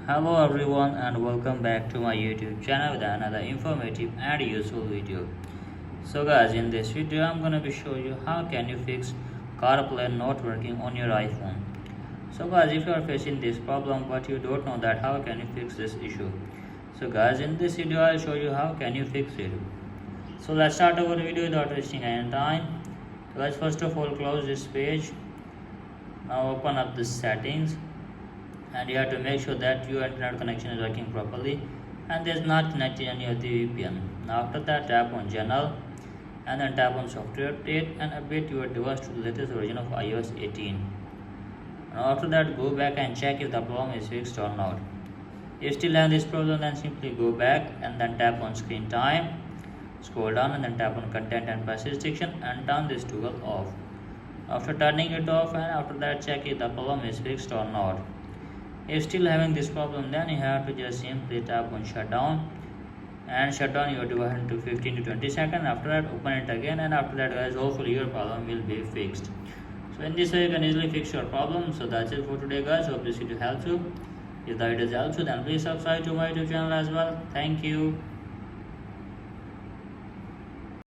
Hello everyone and welcome back to my YouTube channel with another informative and useful video. So guys, in this video I'm gonna be showing you how can you fix CarPlay not working on your iPhone. So guys, if you are facing this problem but you don't know that how can you fix this issue. So guys, in this video I'll show you how can you fix it. So let's start our video without wasting any time. So guys, first of all close this page. Now open up the settings. And you have to make sure that your internet connection is working properly and there's not connected any of the VPN. Now after that, tap on General and then tap on Software Update and update your device to the latest version of iOS 18. Now after that, go back and check if the problem is fixed or not. If you still have this problem, then simply go back and then tap on Screen Time, scroll down and then tap on Content and Privacy Restriction and turn this toggle off. After turning it off, and after that, check if the problem is fixed or not. If still having this problem, then you have to just simply tap on shutdown and shut down your device into 15 to 20 seconds. After that, open it again, and after that guys, hopefully your problem will be fixed. So in this way you can easily fix your problem. So that's it for today guys. Hope this video helps you. If the video helps you, then please subscribe to my YouTube channel as well. Thank you.